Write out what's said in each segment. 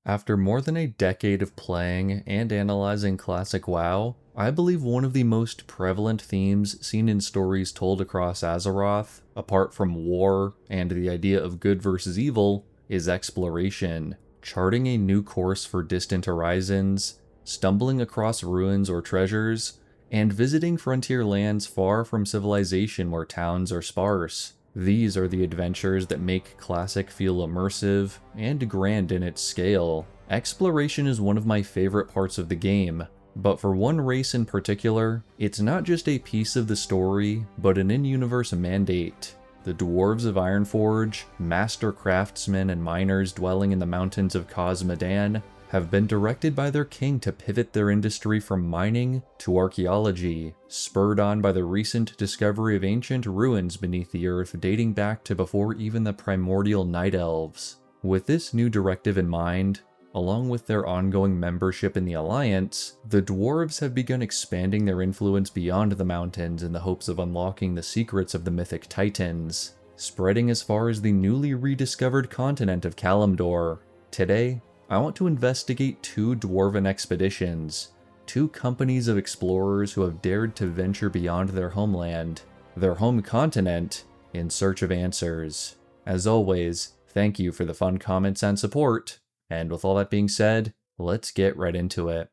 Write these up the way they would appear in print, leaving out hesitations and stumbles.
After more than a decade of playing and analyzing classic WoW, I believe one of the most prevalent themes seen in stories told across Azeroth, apart from war and the idea of good versus evil, is exploration. Charting a new course for distant horizons, stumbling across ruins or treasures, and visiting frontier lands far from civilization where towns are sparse. These are the adventures that make Classic feel immersive and grand in its scale. Exploration is one of my favorite parts of the game, but for one race in particular, it's not just a piece of the story, but an in-universe mandate. The dwarves of Ironforge, master craftsmen and miners dwelling in the mountains of Khaz-Modan, have been directed by their king to pivot their industry from mining to archaeology, spurred on by the recent discovery of ancient ruins beneath the earth dating back to before even the primordial Night Elves. With this new directive in mind, along with their ongoing membership in the Alliance, the dwarves have begun expanding their influence beyond the mountains in the hopes of unlocking the secrets of the mythic Titans, spreading as far as the newly rediscovered continent of Kalimdor. Today, I want to investigate two Dwarven expeditions, two companies of explorers who have dared to venture beyond their homeland, their home continent, in search of answers. As always, thank you for the fun comments and support, and with all that being said, let's get right into it.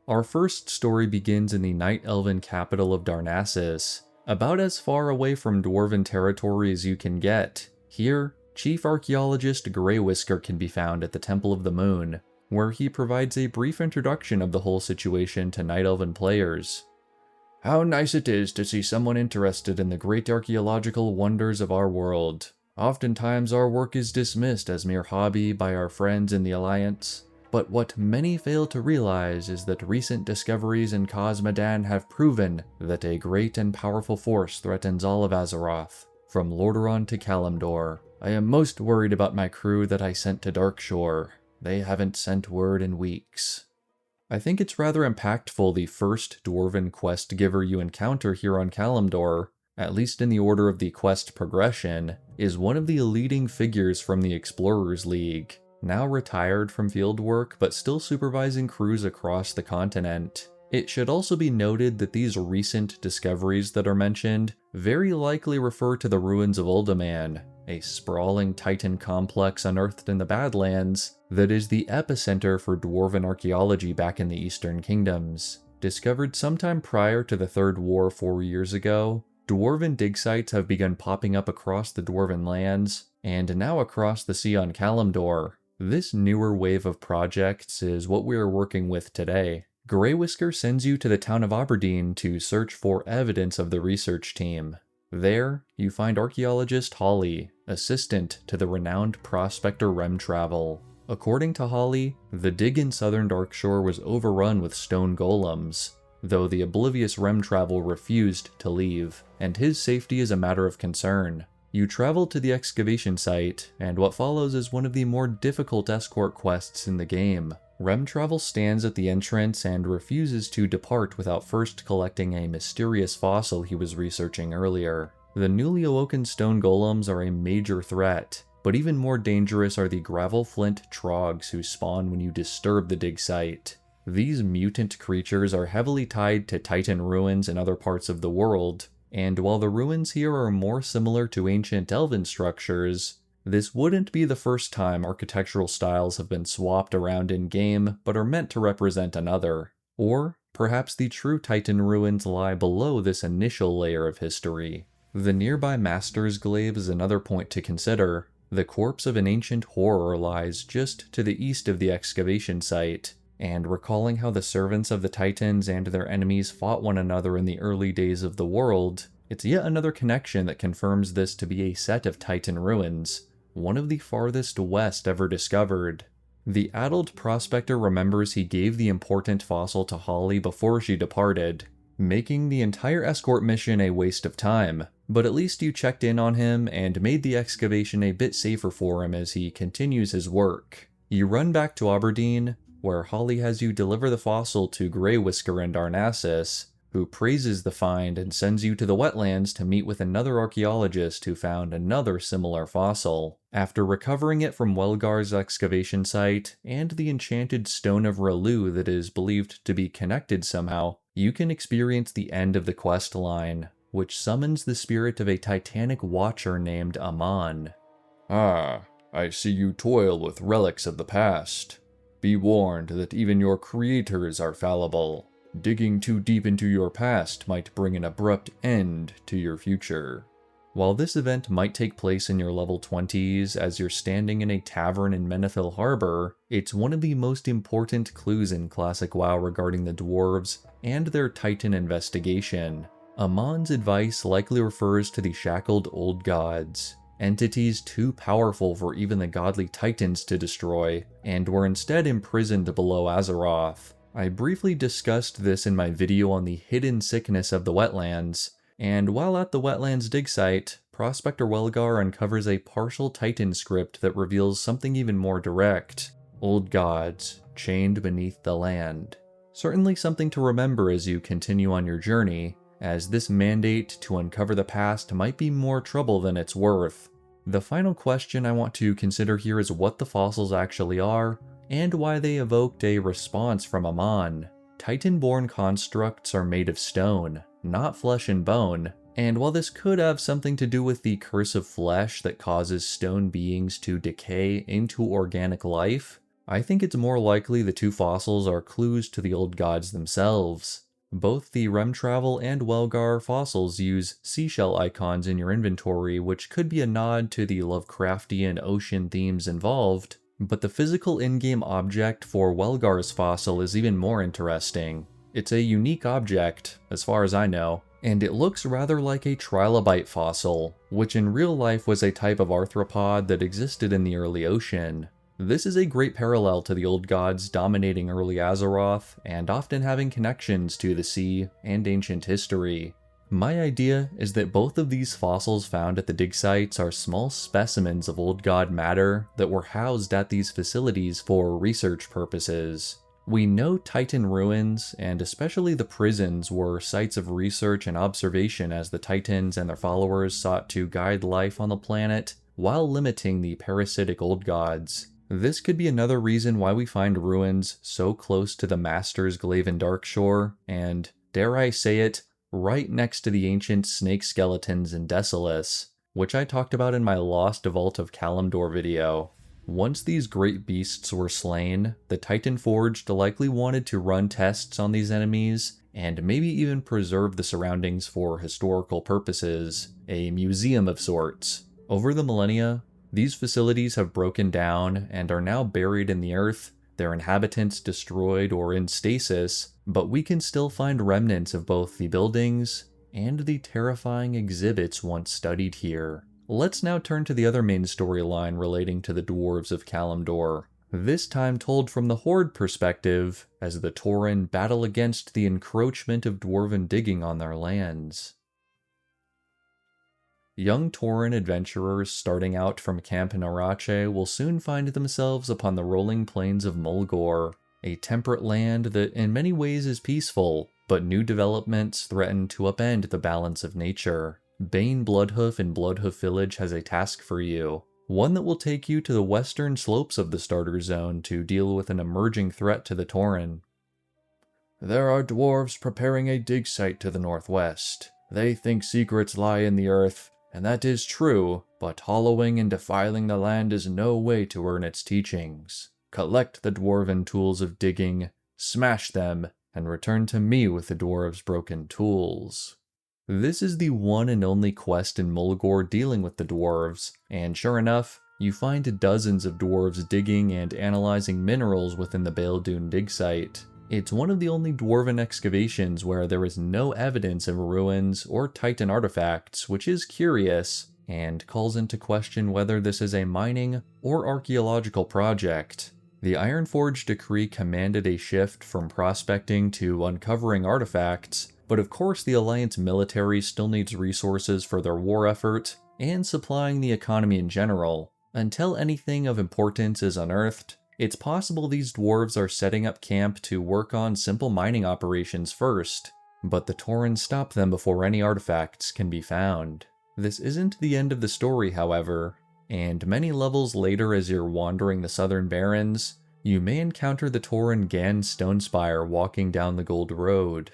Our first story begins in the Night Elven capital of Darnassus, about as far away from Dwarven territory as you can get. Here, Chief Archaeologist Greywhisker can be found at the Temple of the Moon, where he provides a brief introduction of the whole situation to Night Elven players. How nice it is to see someone interested in the great archaeological wonders of our world. Oftentimes our work is dismissed as mere hobby by our friends in the Alliance, but what many fail to realize is that recent discoveries in Khaz-Modan have proven that a great and powerful force threatens all of Azeroth, from Lordaeron to Kalimdor. I am most worried about my crew that I sent to Darkshore. They haven't sent word in weeks. I think it's rather impactful the first Dwarven quest giver you encounter here on Kalimdor, at least in the order of the quest progression, is one of the leading figures from the Explorers League, now retired from fieldwork but still supervising crews across the continent. It should also be noted that these recent discoveries that are mentioned very likely refer to the ruins of Uldaman, a sprawling Titan complex unearthed in the Badlands that is the epicenter for Dwarven archaeology back in the Eastern Kingdoms. Discovered sometime prior to the Third War 4 years ago, Dwarven dig sites have begun popping up across the Dwarven lands, and now across the sea on Kalimdor. This newer wave of projects is what we are working with today. Greywhisker sends you to the town of Aberdeen to search for evidence of the research team. There, you find archaeologist Holly, assistant to the renowned prospector Remtravel. According to Holly, the dig in southern Darkshore was overrun with stone golems, though the oblivious Remtravel refused to leave, and his safety is a matter of concern. You travel to the excavation site, and what follows is one of the more difficult escort quests in the game. Remtravel stands at the entrance and refuses to depart without first collecting a mysterious fossil he was researching earlier. The newly awoken stone golems are a major threat, but even more dangerous are the gravel flint trogs who spawn when you disturb the dig site. These mutant creatures are heavily tied to Titan ruins in other parts of the world, and while the ruins here are more similar to ancient elven structures, this wouldn't be the first time architectural styles have been swapped around in-game but are meant to represent another. Or perhaps the true Titan ruins lie below this initial layer of history. The nearby Master's Glaive is another point to consider. The corpse of an ancient horror lies just to the east of the excavation site, and recalling how the servants of the Titans and their enemies fought one another in the early days of the world, it's yet another connection that confirms this to be a set of Titan ruins, one of the farthest west ever discovered. The addled prospector remembers he gave the important fossil to Holly before she departed, making the entire escort mission a waste of time, but at least you checked in on him and made the excavation a bit safer for him as he continues his work. You run back to Aberdeen, where Holly has you deliver the fossil to Greywhisker and Darnassus, who praises the find and sends you to the wetlands to meet with another archaeologist who found another similar fossil. After recovering it from Welgar's excavation site and the enchanted stone of Relu that is believed to be connected somehow, you can experience the end of the quest line, which summons the spirit of a titanic watcher named Amon. "Ah, I see you toil with relics of the past. Be warned that even your creators are fallible. Digging too deep into your past might bring an abrupt end to your future." While this event might take place in your level 20s as you're standing in a tavern in Menethil Harbor, it's one of the most important clues in Classic WoW regarding the dwarves and their Titan investigation. Amon's advice likely refers to the shackled old gods, entities too powerful for even the godly titans to destroy, and were instead imprisoned below Azeroth. I briefly discussed this in my video on the hidden sickness of the wetlands, and while at the wetlands dig site, Prospector Welgar uncovers a partial Titan script that reveals something even more direct: old gods, chained beneath the land. Certainly something to remember as you continue on your journey, as this mandate to uncover the past might be more trouble than it's worth. The final question I want to consider here is what the fossils actually are, and why they evoked a response from Amon. Titan-born constructs are made of stone, not flesh and bone, and while this could have something to do with the curse of flesh that causes stone beings to decay into organic life, I think it's more likely the two fossils are clues to the old gods themselves. Both the Remtravel and Welgar fossils use seashell icons in your inventory, which could be a nod to the Lovecraftian ocean themes involved, but the physical in-game object for Welgar's fossil is even more interesting. It's a unique object, as far as I know, and it looks rather like a trilobite fossil, which in real life was a type of arthropod that existed in the early ocean. This is a great parallel to the old gods dominating early Azeroth, and often having connections to the sea and ancient history. My idea is that both of these fossils found at the dig sites are small specimens of old god matter that were housed at these facilities for research purposes. We know Titan ruins, and especially the prisons, were sites of research and observation as the Titans and their followers sought to guide life on the planet while limiting the parasitic old gods. This could be another reason why we find ruins so close to the Master's Glaive in Darkshore, and, dare I say it, right next to the ancient snake skeletons in Desolus, which I talked about in my Lost Vault of Kalimdor video. Once these great beasts were slain, the Titan Forged likely wanted to run tests on these enemies, and maybe even preserve the surroundings for historical purposes, a museum of sorts. Over the millennia, these facilities have broken down and are now buried in the earth, their inhabitants destroyed or in stasis, but we can still find remnants of both the buildings and the terrifying exhibits once studied here. Let's now turn to the other main storyline relating to the dwarves of Kalimdor, this time told from the Horde perspective, as the Tauren battle against the encroachment of Dwarven digging on their lands. Young Tauren adventurers starting out from Camp Narache will soon find themselves upon the rolling plains of Mulgore, a temperate land that in many ways is peaceful, but new developments threaten to upend the balance of nature. Bane Bloodhoof in Bloodhoof Village has a task for you, one that will take you to the western slopes of the starter zone to deal with an emerging threat to the Tauren. There are dwarves preparing a dig site to the northwest. They think secrets lie in the earth, and that is true, but hollowing and defiling the land is no way to earn its teachings. Collect the dwarven tools of digging, smash them, and return to me with the dwarves' broken tools. This is the one and only quest in Mulgore dealing with the dwarves, and sure enough, you find dozens of dwarves digging and analyzing minerals within the Baeldune dig site. It's one of the only dwarven excavations where there is no evidence of ruins or Titan artifacts, which is curious, and calls into question whether this is a mining or archaeological project. The Ironforge decree commanded a shift from prospecting to uncovering artifacts, but of course the Alliance military still needs resources for their war effort, and supplying the economy in general. Until anything of importance is unearthed, it's possible these dwarves are setting up camp to work on simple mining operations first. but the Tauren stop them before any artifacts can be found. This isn't the end of the story, however, and many levels later as you're wandering the southern Barrens, you may encounter the Tauren Gan Stonespire walking down the Gold Road.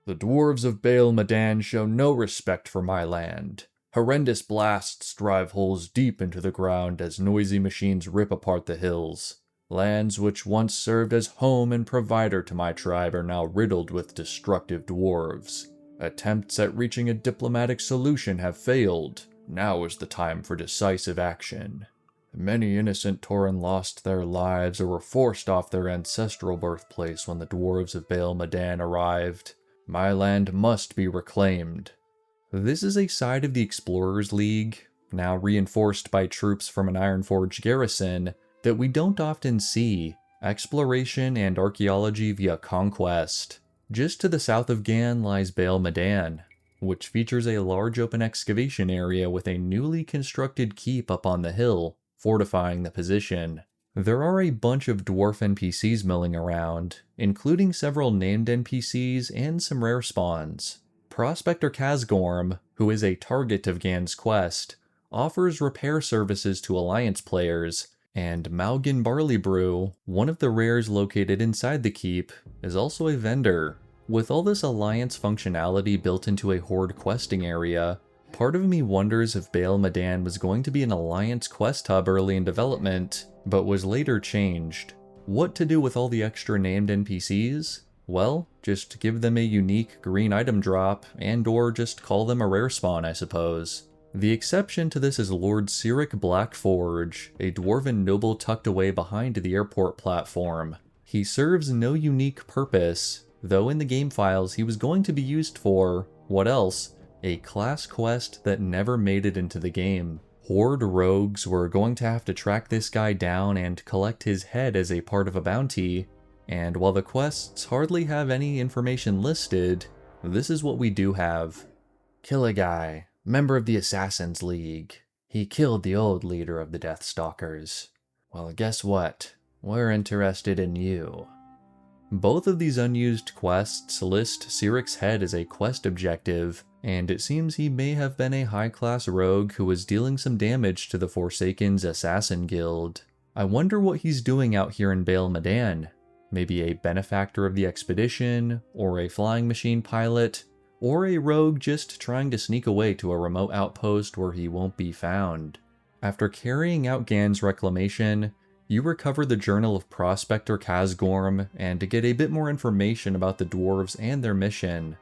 The dwarves of Baal Madan show no respect for my land. Horrendous blasts drive holes deep into the ground as noisy machines rip apart the hills. Lands which once served as home and provider to my tribe are now riddled with destructive dwarves. Attempts at reaching a diplomatic solution have failed. Now is the time for decisive action. Many innocent Tauren lost their lives or were forced off their ancestral birthplace when the dwarves of Baal Madan arrived. My land must be reclaimed. This is a side of the Explorers League, now reinforced by troops from an Ironforge garrison, that we don't often see: exploration and archaeology via conquest. Just to the south of Gan lies Baal Madan, which features a large open excavation area with a newly constructed keep up on the hill, fortifying the position. There are a bunch of dwarf NPCs milling around, including several named NPCs and some rare spawns. Prospector Khazgorm, who is a target of Gan's quest, offers repair services to Alliance players, and Maugan Barley Brew, one of the rares located inside the keep, is also a vendor. With all this Alliance functionality built into a Horde questing area, part of me wonders if Baal Madan was going to be an Alliance quest hub early in development, but was later changed. What to do with all the extra named NPCs? Well, just give them a unique green item drop, and or just call them a rare spawn, I suppose. The exception to this is Lord Cyric Blackforge, a dwarven noble tucked away behind the airport platform. He serves no unique purpose, though in the game files he was going to be used for, what else? A class quest that never made it into the game. Horde rogues were going to have to track this guy down and collect his head as a part of a bounty, and while the quests hardly have any information listed, this is what we do have. Kill a guy, member of the Assassin's League. He killed the old leader of the Deathstalkers. Well, guess what? We're interested in you. Both of these unused quests list Cyric's head as a quest objective, and it seems he may have been a high-class rogue who was dealing some damage to the Forsaken's assassin guild. I wonder what he's doing out here in Baal Madan. Maybe a benefactor of the expedition, or a flying machine pilot, or a rogue just trying to sneak away to a remote outpost where he won't be found. After carrying out Gan's reclamation, you recover the Journal of Prospector Khazgorm and to get a bit more information about the dwarves and their mission.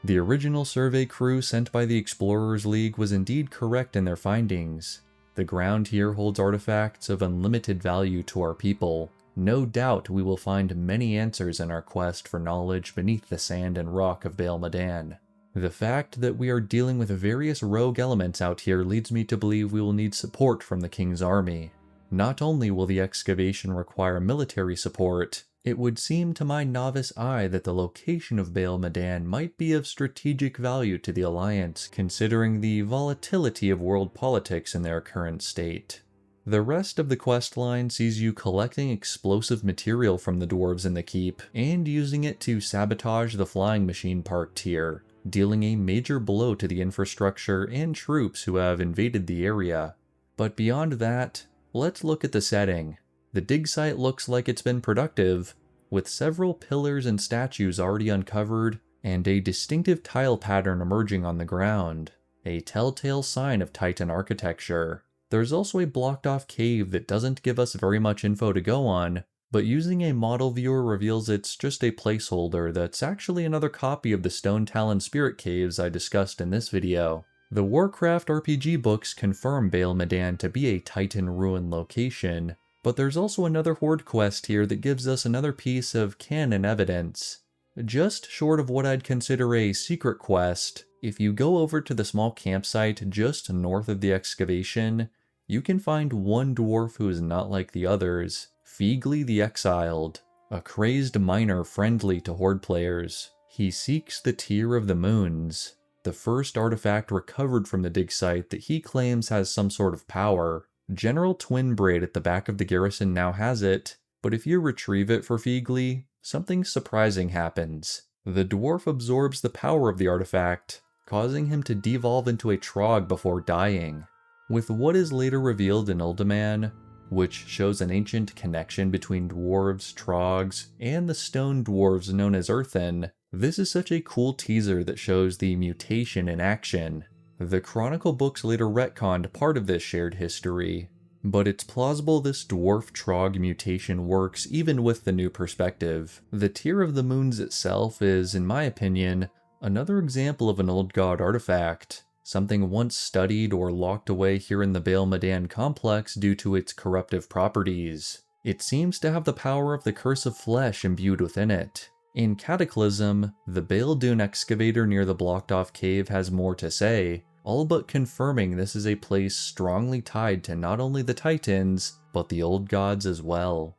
The original survey crew sent by the Explorers League was indeed correct in their findings. The ground here holds artifacts of unlimited value to our people. No doubt we will find many answers in our quest for knowledge beneath the sand and rock of Baal Madan. The fact that we are dealing with various rogue elements out here leads me to believe we will need support from the King's army. Not only will the excavation require military support, it would seem to my novice eye that the location of Baal Madan might be of strategic value to the Alliance, considering the volatility of world politics in their current state. The rest of the questline sees you collecting explosive material from the dwarves in the keep, and using it to sabotage the flying machine parked here, dealing a major blow to the infrastructure and troops who have invaded the area. But beyond that, let's look at the setting. The dig site looks like it's been productive, with several pillars and statues already uncovered, and a distinctive tile pattern emerging on the ground, a telltale sign of Titan architecture. There's also a blocked-off cave that doesn't give us very much info to go on, but using a model viewer reveals it's just a placeholder that's actually another copy of the Stone Talon Spirit Caves I discussed in this video. The Warcraft RPG books confirm Baal Madan to be a Titan ruin location, but there's also another Horde quest here that gives us another piece of canon evidence. Just short of what I'd consider a secret quest, if you go over to the small campsite just north of the excavation, you can find one dwarf who is not like the others, Feegly the Exiled, a crazed miner friendly to Horde players. He seeks the Tear of the Moons, the first artifact recovered from the dig site that he claims has some sort of power. General Twinbraid at the back of the garrison now has it, but if you retrieve it for Feegly, something surprising happens. The dwarf absorbs the power of the artifact, causing him to devolve into a trog before dying. With what is later revealed in Uldaman, which shows an ancient connection between dwarves, trogs, and the stone dwarves known as earthen, this is such a cool teaser that shows the mutation in action. The Chronicle books later retconned part of this shared history, but it's plausible this dwarf trog mutation works even with the new perspective. The Tear of the Moons itself is, in my opinion, another example of an old god artifact, something once studied or locked away here in the Baal Medan complex due to its corruptive properties. It seems to have the power of the Curse of Flesh imbued within it. In Cataclysm, the Baal Dune excavator near the blocked-off cave has more to say, all but confirming this is a place strongly tied to not only the Titans, but the old gods as well.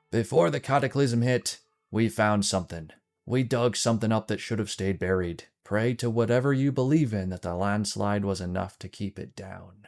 Before the Cataclysm hit, we found something. We dug something up that should have stayed buried. Pray to whatever you believe in that the landslide was enough to keep it down.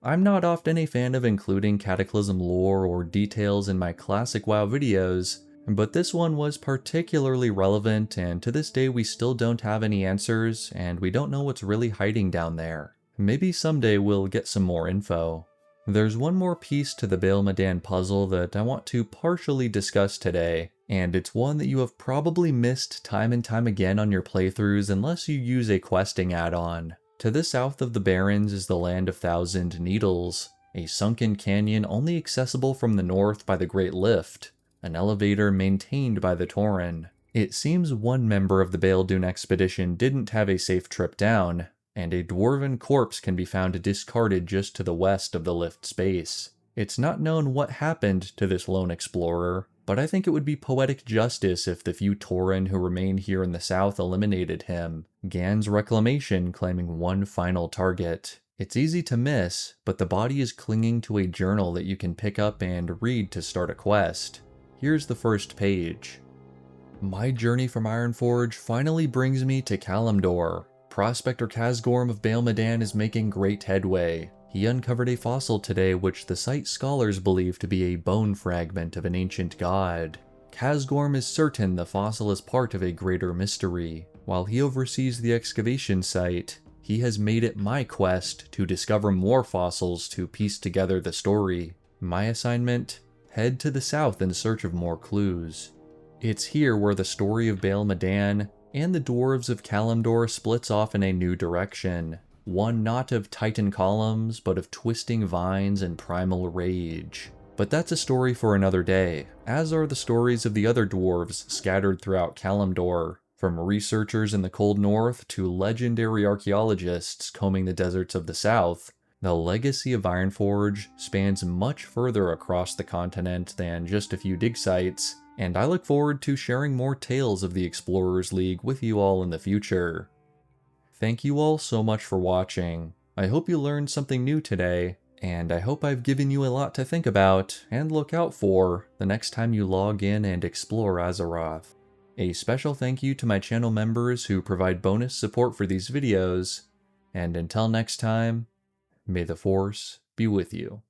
I'm not often a fan of including Cataclysm lore or details in my classic WoW videos, but this one was particularly relevant, and to this day we still don't have any answers, and we don't know what's really hiding down there. Maybe someday we'll get some more info. There's one more piece to the Baal Medan puzzle that I want to partially discuss today, and it's one that you have probably missed time and time again on your playthroughs unless you use a questing add-on. To the south of the Barrens is the Land of Thousand Needles, a sunken canyon only accessible from the north by the Great Lift, an elevator maintained by the Tauren. It seems one member of the Baal Dune expedition didn't have a safe trip down, and a dwarven corpse can be found discarded just to the west of the lift space. It's not known what happened to this lone explorer, but I think it would be poetic justice if the few Tauren who remained here in the south eliminated him, Gan's reclamation claiming one final target. It's easy to miss, but the body is clinging to a journal that you can pick up and read to start a quest. Here's the first page. My journey from Ironforge finally brings me to Kalimdor. Prospector Khazgorm of Baal Medan is making great headway. He uncovered a fossil today which the site scholars believe to be a bone fragment of an ancient god. Khazgorm is certain the fossil is part of a greater mystery. While he oversees the excavation site, he has made it my quest to discover more fossils to piece together the story. My assignment? Head to the south in search of more clues. It's here where the story of Baal Medan and the dwarves of Kalimdor splits off in a new direction. One not of titan columns, but of twisting vines and primal rage. But that's a story for another day, as are the stories of the other dwarves scattered throughout Kalimdor, from researchers in the cold north to legendary archaeologists combing the deserts of the south. The legacy of Ironforge spans much further across the continent than just a few dig sites, and I look forward to sharing more tales of the Explorers League with you all in the future. Thank you all so much for watching. I hope you learned something new today, and I hope I've given you a lot to think about and look out for the next time you log in and explore Azeroth. A special thank you to my channel members who provide bonus support for these videos, and until next time, may the Force be with you.